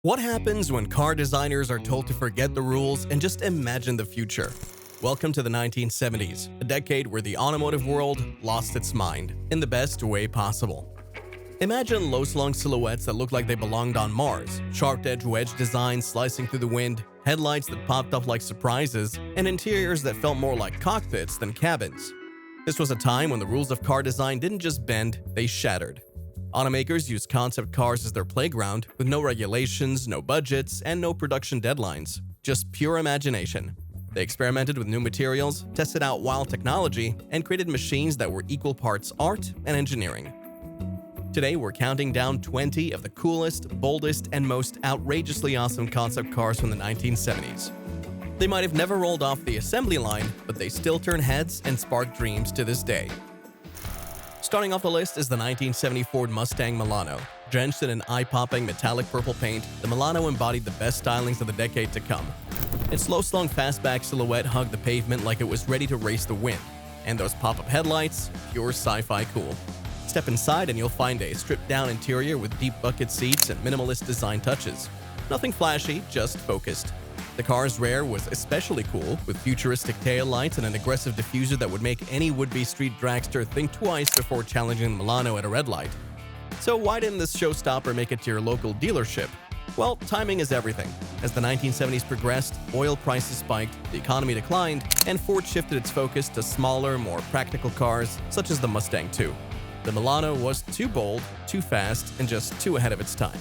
What happens when car designers are told to forget the rules and just imagine the future? Welcome to the 1970s, a decade where the automotive world lost its mind, in the best way possible. Imagine low-slung silhouettes that look like they belonged on Mars, sharp-edge wedge designs slicing through the wind, headlights that popped up like surprises, and interiors that felt more like cockpits than cabins. This was a time when the rules of car design didn't just bend, they shattered. Automakers used concept cars as their playground, with no regulations, no budgets, and no production deadlines. Just pure imagination. They experimented with new materials, tested out wild technology, and created machines that were equal parts art and engineering. Today, we're counting down 20 of the coolest, boldest, and most outrageously awesome concept cars from the 1970s. They might have never rolled off the assembly line, but they still turn heads and spark dreams to this day. Starting off the list is the 1970 Ford Mustang Milano. Drenched in an eye-popping metallic purple paint, the Milano embodied the best stylings of the decade to come. Its low-slung fastback silhouette hugged the pavement like it was ready to race the wind. And those pop-up headlights, pure sci-fi cool. Step inside and you'll find a stripped-down interior with deep bucket seats and minimalist design touches. Nothing flashy, just focused. The car's rear was especially cool, with futuristic taillights and an aggressive diffuser that would make any would-be street dragster think twice before challenging the Milano at a red light. So why didn't this showstopper make it to your local dealership? Well, timing is everything. As the 1970s progressed, oil prices spiked, the economy declined, and Ford shifted its focus to smaller, more practical cars, such as the Mustang II. The Milano was too bold, too fast, and just too ahead of its time.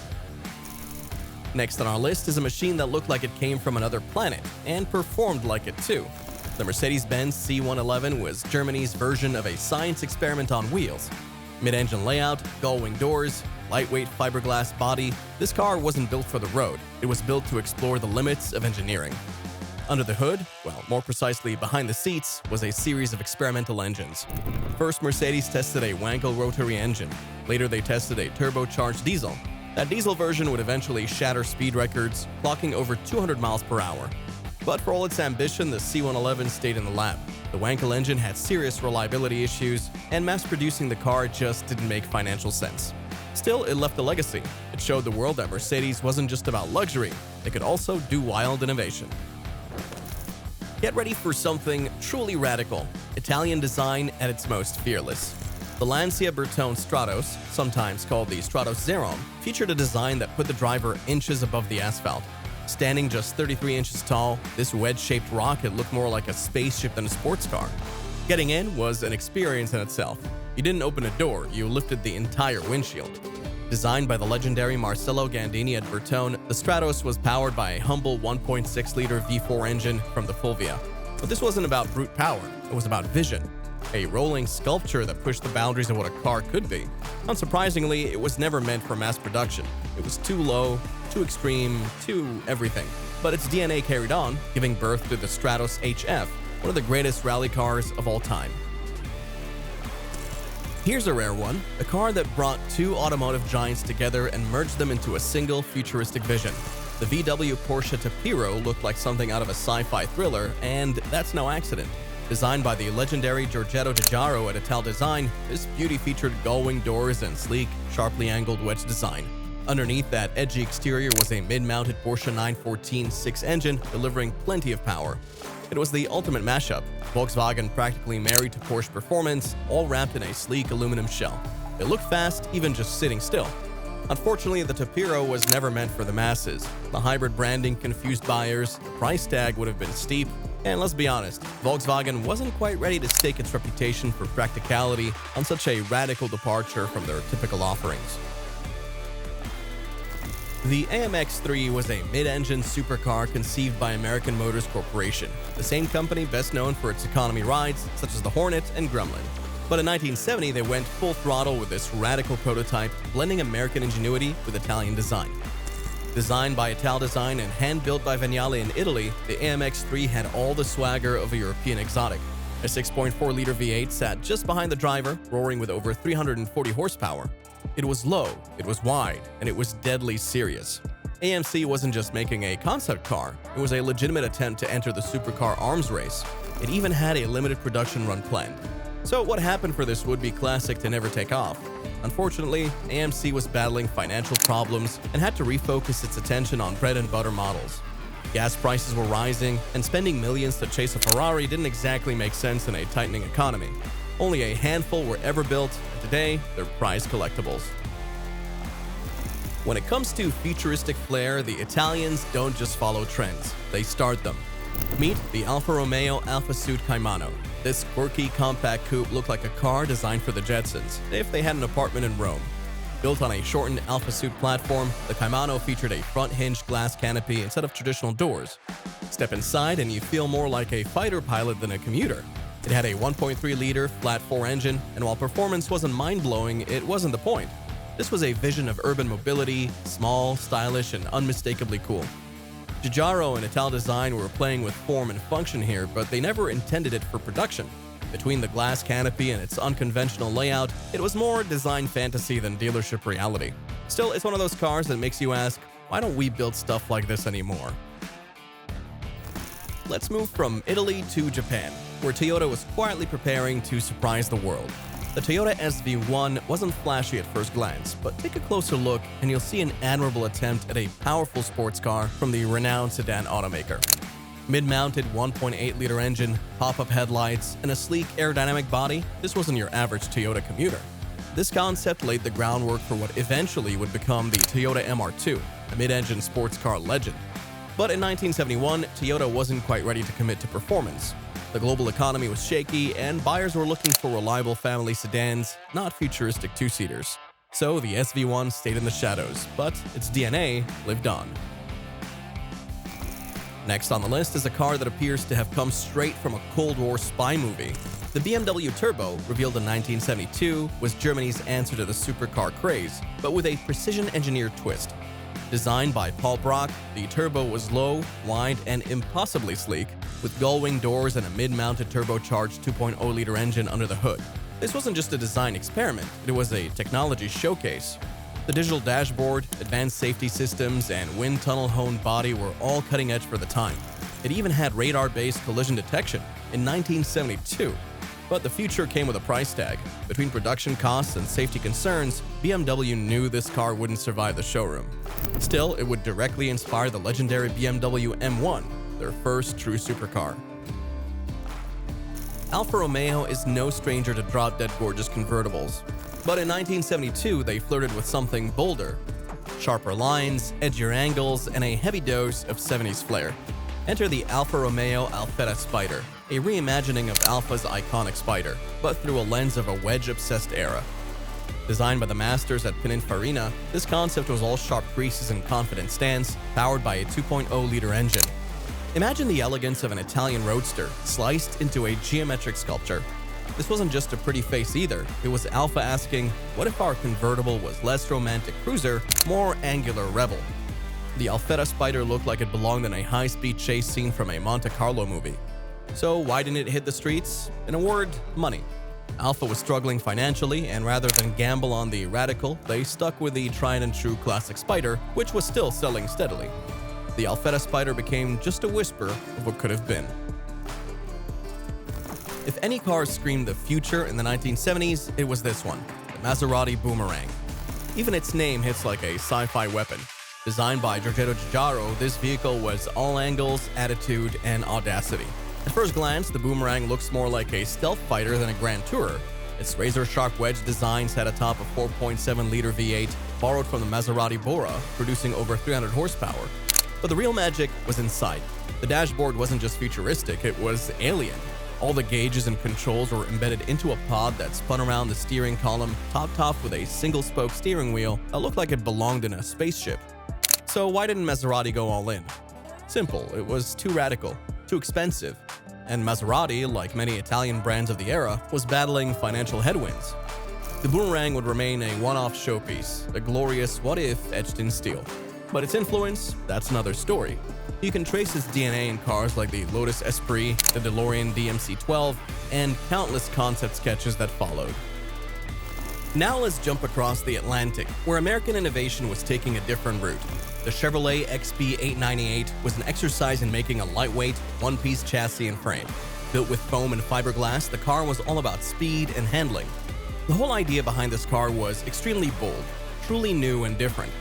Next on our list is a machine that looked like it came from another planet, and performed like it too. The Mercedes-Benz C111 was Germany's version of a science experiment on wheels. Mid-engine layout, gull-wing doors, lightweight fiberglass body, this car wasn't built for the road, it was built to explore the limits of engineering. Under the hood, well, more precisely behind the seats, was a series of experimental engines. First, Mercedes tested a Wankel rotary engine. Later, they tested a turbocharged diesel. That diesel version would eventually shatter speed records, clocking over 200 miles per hour. But for all its ambition, the C111 stayed in the lab. The Wankel engine had serious reliability issues, and mass-producing the car just didn't make financial sense. Still, it left a legacy. It showed the world that Mercedes wasn't just about luxury, they could also do wild innovation. Get ready for something truly radical. Italian design at its most fearless. The Lancia Bertone Stratos, sometimes called the Stratos Zerom, featured a design that put the driver inches above the asphalt. Standing just 33 inches tall, this wedge-shaped rocket looked more like a spaceship than a sports car. Getting in was an experience in itself. You didn't open a door, you lifted the entire windshield. Designed by the legendary Marcello Gandini at Bertone, the Stratos was powered by a humble 1.6-liter V4 engine from the Fulvia. But this wasn't about brute power, it was about vision. A rolling sculpture that pushed the boundaries of what a car could be. Unsurprisingly, it was never meant for mass production. It was too low, too extreme, too everything. But its DNA carried on, giving birth to the Stratos HF, one of the greatest rally cars of all time. Here's a rare one, a car that brought two automotive giants together and merged them into a single futuristic vision. The VW Porsche Tapiro looked like something out of a sci-fi thriller, and that's no accident. Designed by the legendary Giorgetto Giugiaro at Ital Design, this beauty featured gull-wing doors and sleek, sharply angled wedge design. Underneath that edgy exterior was a mid-mounted Porsche 914 6 engine, delivering plenty of power. It was the ultimate mashup, Volkswagen practically married to Porsche performance, all wrapped in a sleek aluminum shell. It looked fast, even just sitting still. Unfortunately, the Tapiro was never meant for the masses. The hybrid branding confused buyers, the price tag would have been steep, and let's be honest, Volkswagen wasn't quite ready to stake its reputation for practicality on such a radical departure from their typical offerings. The AMX-3 was a mid-engine supercar conceived by American Motors Corporation, the same company best known for its economy rides such as the Hornet and Gremlin. But in 1970, they went full throttle with this radical prototype, blending American ingenuity with Italian design. Designed by Ital Design and hand-built by Vignale in Italy, the AMX-3 had all the swagger of a European exotic. A 6.4-liter V8 sat just behind the driver, roaring with over 340 horsepower. It was low, it was wide, and it was deadly serious. AMC wasn't just making a concept car, it was a legitimate attempt to enter the supercar arms race. It even had a limited production run planned. So what happened for this would-be classic to never take off? Unfortunately, AMC was battling financial problems and had to refocus its attention on bread-and-butter models. Gas prices were rising, and spending millions to chase a Ferrari didn't exactly make sense in a tightening economy. Only a handful were ever built, and today they're prized collectibles. When it comes to futuristic flair, the Italians don't just follow trends, they start them. Meet the Alfa Romeo Alfasud Caimano. This quirky, compact coupe looked like a car designed for the Jetsons, if they had an apartment in Rome. Built on a shortened Alfasud platform, the Caimano featured a front-hinged glass canopy instead of traditional doors. Step inside and you feel more like a fighter pilot than a commuter. It had a 1.3-liter flat-4 engine, and while performance wasn't mind-blowing, it wasn't the point. This was a vision of urban mobility, small, stylish, and unmistakably cool. Giugiaro and Italdesign were playing with form and function here, but they never intended it for production. Between the glass canopy and its unconventional layout, it was more design fantasy than dealership reality. Still, it's one of those cars that makes you ask, why don't we build stuff like this anymore? Let's move from Italy to Japan, where Toyota was quietly preparing to surprise the world. The Toyota SV1 wasn't flashy at first glance, but take a closer look and you'll see an admirable attempt at a powerful sports car from the renowned sedan automaker. Mid-mounted 1.8-liter engine, pop-up headlights, and a sleek aerodynamic body, this wasn't your average Toyota commuter. This concept laid the groundwork for what eventually would become the Toyota MR2, a mid-engine sports car legend. But in 1971, Toyota wasn't quite ready to commit to performance. The global economy was shaky, and buyers were looking for reliable family sedans, not futuristic two-seaters. So the SV1 stayed in the shadows, but its DNA lived on. Next on the list is a car that appears to have come straight from a Cold War spy movie. The BMW Turbo, revealed in 1972, was Germany's answer to the supercar craze, but with a precision-engineered twist. Designed by Paul Brock, the Turbo was low, wide, and impossibly sleek, with gull-wing doors and a mid-mounted turbocharged 2.0-liter engine under the hood. This wasn't just a design experiment, it was a technology showcase. The digital dashboard, advanced safety systems, and wind tunnel-honed body were all cutting edge for the time. It even had radar-based collision detection in 1972. But the future came with a price tag. Between production costs and safety concerns, BMW knew this car wouldn't survive the showroom. Still, it would directly inspire the legendary BMW M1, their first true supercar. Alfa Romeo is no stranger to drop-dead gorgeous convertibles. But in 1972, they flirted with something bolder. Sharper lines, edgier angles, and a heavy dose of 70s flair. Enter the Alfa Romeo Alfetta Spider, a reimagining of Alfa's iconic Spider, but through a lens of a wedge-obsessed era. Designed by the masters at Pininfarina, this concept was all sharp creases and confident stance, powered by a 2.0-liter engine. Imagine the elegance of an Italian roadster, sliced into a geometric sculpture. This wasn't just a pretty face either, it was Alfa asking, what if our convertible was less romantic cruiser, more angular rebel? The Alfetta Spider looked like it belonged in a high-speed chase scene from a Monte Carlo movie. So why didn't it hit the streets? In a word, money. Alfa was struggling financially, and rather than gamble on the radical, they stuck with the tried-and-true classic Spider, which was still selling steadily. The Alfetta Spider became just a whisper of what could have been. If any car screamed the future in the 1970s, it was this one, the Maserati Boomerang. Even its name hits like a sci-fi weapon. Designed by Giorgetto Giugiaro, this vehicle was all angles, attitude, and audacity. At first glance, the Boomerang looks more like a stealth fighter than a grand tourer. Its razor-sharp wedge design sat atop a 4.7-liter V8, borrowed from the Maserati Bora, producing over 300 horsepower. But the real magic was inside. The dashboard wasn't just futuristic, it was alien. All the gauges and controls were embedded into a pod that spun around the steering column, topped off with a single-spoke steering wheel that looked like it belonged in a spaceship. So why didn't Maserati go all in? Simple, it was too radical, too expensive. And Maserati, like many Italian brands of the era, was battling financial headwinds. The Boomerang would remain a one-off showpiece, a glorious what-if etched in steel. But its influence, that's another story. You can trace its DNA in cars like the Lotus Esprit, the DeLorean DMC-12, and countless concept sketches that followed. Now let's jump across the Atlantic, where American innovation was taking a different route. The Chevrolet XP898 was an exercise in making a lightweight, one-piece chassis and frame. Built with foam and fiberglass, the car was all about speed and handling. The whole idea behind this car was extremely bold, truly new and different.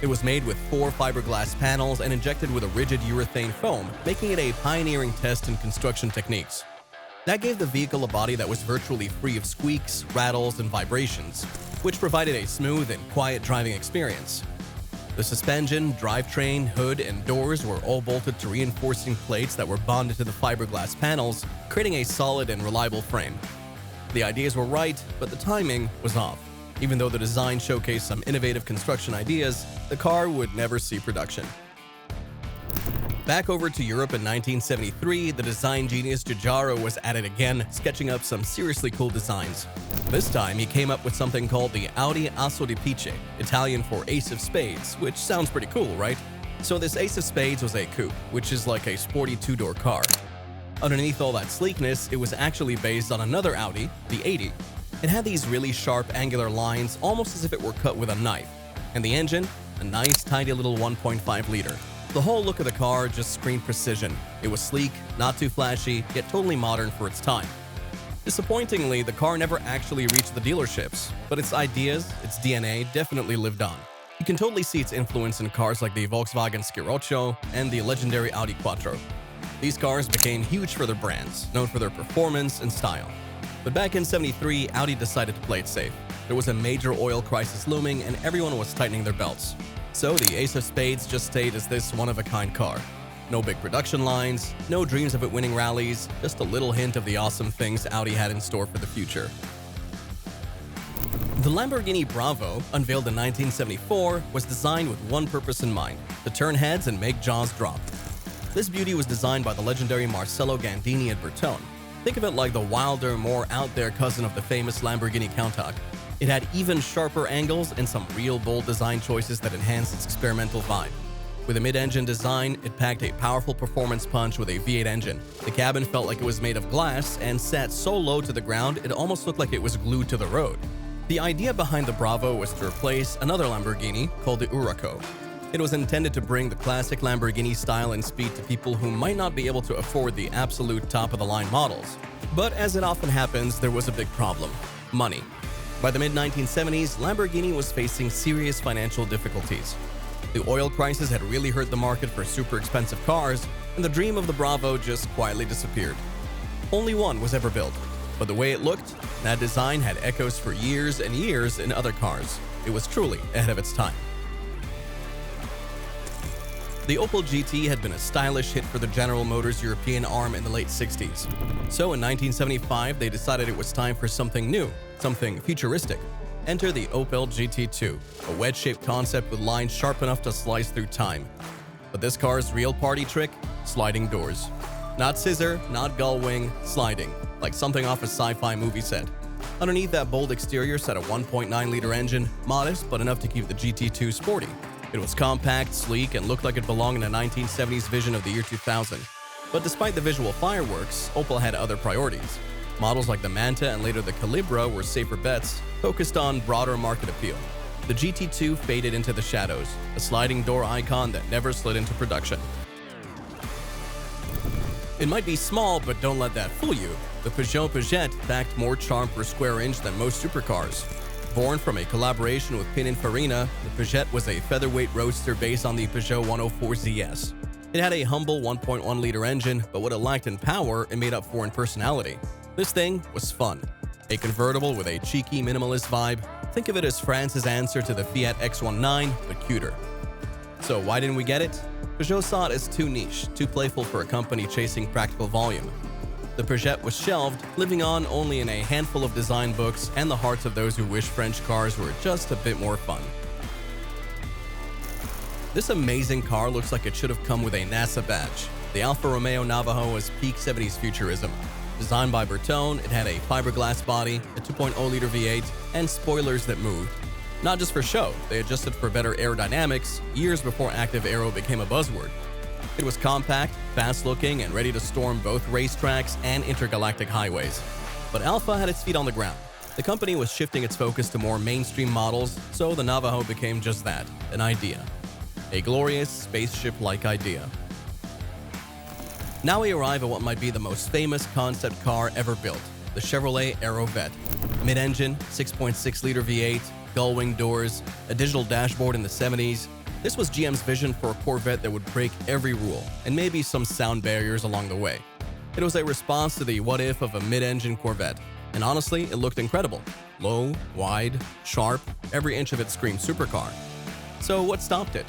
It was made with 4 fiberglass panels and injected with a rigid urethane foam, making it a pioneering test in construction techniques. That gave the vehicle a body that was virtually free of squeaks, rattles, and vibrations, which provided a smooth and quiet driving experience. The suspension, drivetrain, hood, and doors were all bolted to reinforcing plates that were bonded to the fiberglass panels, creating a solid and reliable frame. The ideas were right, but the timing was off. Even though the design showcased some innovative construction ideas, the car would never see production. Back over to Europe in 1973, the design genius Giugiaro was at it again, sketching up some seriously cool designs. This time, he came up with something called the Audi Asso di Picche, Italian for Ace of Spades, which sounds pretty cool, right? So this Ace of Spades was a coupe, which is like a sporty 2-door car. Underneath all that sleekness, it was actually based on another Audi, the 80. It had these really sharp angular lines, almost as if it were cut with a knife. And the engine? A nice, tiny little 1.5 liter. The whole look of the car just screamed precision. It was sleek, not too flashy, yet totally modern for its time. Disappointingly, the car never actually reached the dealerships, but its ideas, its DNA, definitely lived on. You can totally see its influence in cars like the Volkswagen Scirocco and the legendary Audi Quattro. These cars became huge for their brands, known for their performance and style. But back in '73, Audi decided to play it safe. There was a major oil crisis looming and everyone was tightening their belts. So the Ace of Spades just stayed as this one-of-a-kind car. No big production lines, no dreams of it winning rallies, just a little hint of the awesome things Audi had in store for the future. The Lamborghini Bravo, unveiled in 1974, was designed with one purpose in mind: to turn heads and make jaws drop. This beauty was designed by the legendary Marcello Gandini at Bertone. Think of it like the wilder, more out-there cousin of the famous Lamborghini Countach. It had even sharper angles and some real bold design choices that enhanced its experimental vibe. With a mid-engine design, it packed a powerful performance punch with a V8 engine. The cabin felt like it was made of glass and sat so low to the ground it almost looked like it was glued to the road. The idea behind the Bravo was to replace another Lamborghini called the Huracan. It was intended to bring the classic Lamborghini style and speed to people who might not be able to afford the absolute top-of-the-line models. But as it often happens, there was a big problem: money. By the mid-1970s, Lamborghini was facing serious financial difficulties. The oil crisis had really hurt the market for super expensive cars, and the dream of the Bravo just quietly disappeared. Only one was ever built, but the way it looked, that design had echoes for years and years in other cars. It was truly ahead of its time. The Opel GT had been a stylish hit for the General Motors European arm in the late 60s. So in 1975, they decided it was time for something new, something futuristic. Enter the Opel GT2, a wedge-shaped concept with lines sharp enough to slice through time. But this car's real party trick? Sliding doors. Not scissor, not gull wing, sliding, like something off a sci-fi movie set. Underneath that bold exterior sat a 1.9-liter engine, modest but enough to keep the GT2 sporty. It was compact, sleek, and looked like it belonged in a 1970s vision of the year 2000. But despite the visual fireworks, Opel had other priorities. Models like the Manta and later the Calibra were safer bets, focused on broader market appeal. The GT2 faded into the shadows, a sliding door icon that never slid into production. It might be small, but don't let that fool you. The Peugeot Peugeot packed more charm per square inch than most supercars. Born from a collaboration with Pininfarina, the Peugeot was a featherweight roadster based on the Peugeot 104ZS. It had a humble 1.1-liter engine, but what it lacked in power, it made up for in personality. This thing was fun. A convertible with a cheeky, minimalist vibe. Think of it as France's answer to the Fiat X19, but cuter. So why didn't we get it? Peugeot saw it as too niche, too playful for a company chasing practical volume. The Peugeot was shelved, living on only in a handful of design books and the hearts of those who wish French cars were just a bit more fun. This amazing car looks like it should have come with a NASA badge. The Alfa Romeo Navajo was peak 70s futurism. Designed by Bertone, it had a fiberglass body, a 2.0-liter V8, and spoilers that moved. Not just for show, they adjusted for better aerodynamics years before active aero became a buzzword. It was compact, fast-looking, and ready to storm both racetracks and intergalactic highways. But Alfa had its feet on the ground. The company was shifting its focus to more mainstream models, so the Navajo became just that, an idea. A glorious, spaceship-like idea. Now we arrive at what might be the most famous concept car ever built, the Chevrolet Aerovette. Mid-engine, 6.6-liter V8, gull-wing doors, a digital dashboard in the 70s. This was GM's vision for a Corvette that would break every rule, and maybe some sound barriers along the way. It was a response to the what-if of a mid-engine Corvette, and honestly, it looked incredible. Low, wide, sharp, every inch of it screamed supercar. So what stopped it?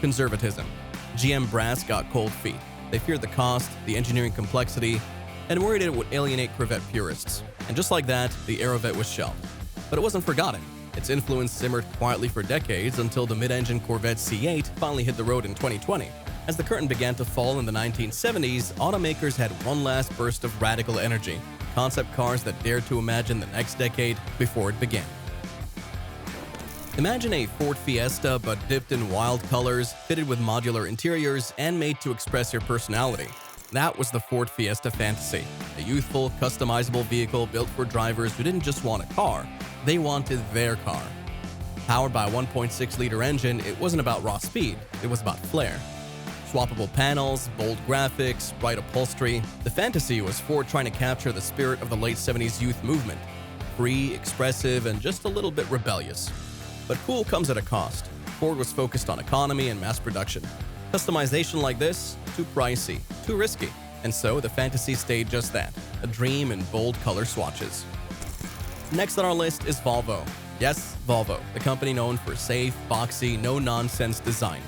Conservatism. GM brass got cold feet. They feared the cost, the engineering complexity, and worried it would alienate Corvette purists. And just like that, the Aerovette was shelved. But it wasn't forgotten. Its influence simmered quietly for decades until the mid-engine Corvette C8 finally hit the road in 2020. As the curtain began to fall in the 1970s, automakers had one last burst of radical energy. Concept cars that dared to imagine the next decade before it began. Imagine a Ford Fiesta but dipped in wild colors, fitted with modular interiors, and made to express your personality. That was the Ford Fiesta fantasy, a youthful, customizable vehicle built for drivers who didn't just want a car, they wanted their car. Powered by a 1.6-liter engine, it wasn't about raw speed, it was about flair. Swappable panels, bold graphics, bright upholstery. The fantasy was Ford trying to capture the spirit of the late 70s youth movement. Free, expressive, and just a little bit rebellious. But cool comes at a cost. Ford was focused on economy and mass production. Customization like this, too pricey, too risky. And so the fantasy stayed just that, a dream in bold color swatches. Next on our list is Volvo. Yes, Volvo, the company known for safe, boxy, no-nonsense design.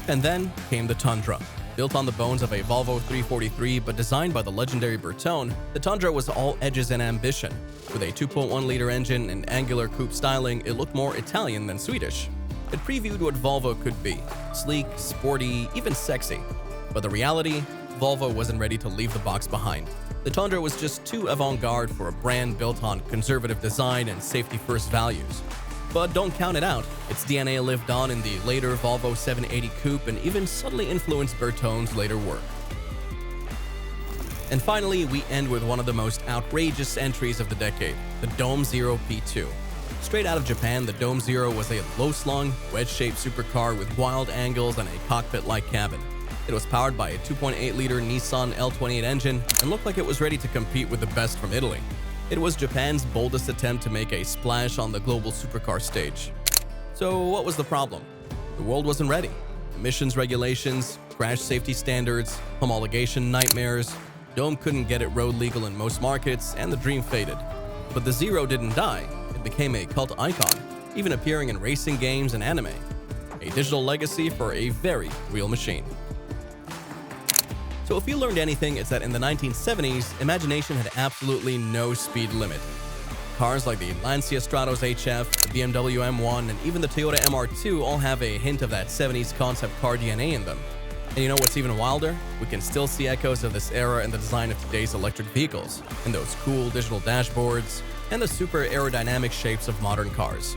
And then came the Tundra. Built on the bones of a Volvo 343 but designed by the legendary Bertone, the Tundra was all edges and ambition. With a 2.1-liter engine and angular coupe styling, it looked more Italian than Swedish. It previewed what Volvo could be: sleek, sporty, even sexy. But the reality, Volvo wasn't ready to leave the box behind. The Tundra was just too avant-garde for a brand built on conservative design and safety-first values. But don't count it out. Its DNA lived on in the later Volvo 780 Coupe and even subtly influenced Bertone's later work. And finally, we end with one of the most outrageous entries of the decade, the Dome Zero P2. Straight out of Japan, the Dome Zero was a low-slung, wedge-shaped supercar with wild angles and a cockpit-like cabin. It was powered by a 2.8-liter Nissan L28 engine and looked like it was ready to compete with the best from Italy. It was Japan's boldest attempt to make a splash on the global supercar stage. So what was the problem? The world wasn't ready. Emissions regulations, crash safety standards, homologation nightmares. Dome couldn't get it road legal in most markets, and the dream faded. But the Zero didn't die. It became a cult icon, even appearing in racing games and anime. A digital legacy for a very real machine. So if you learned anything, it's that in the 1970s, imagination had absolutely no speed limit. Cars like the Lancia Stratos HF, the BMW M1, and even the Toyota MR2 all have a hint of that 70s concept car DNA in them. And you know what's even wilder? We can still see echoes of this era in the design of today's electric vehicles, in those cool digital dashboards, and the super aerodynamic shapes of modern cars.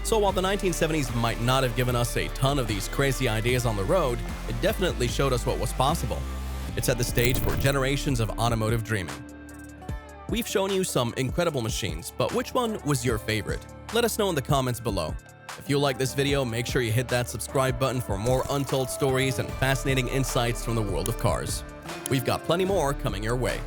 So while the 1970s might not have given us a ton of these crazy ideas on the road, it definitely showed us what was possible. It set the stage for generations of automotive dreaming. We've shown you some incredible machines, but which one was your favorite? Let us know in the comments below. If you like this video, make sure you hit that subscribe button for more untold stories and fascinating insights from the world of cars. We've got plenty more coming your way.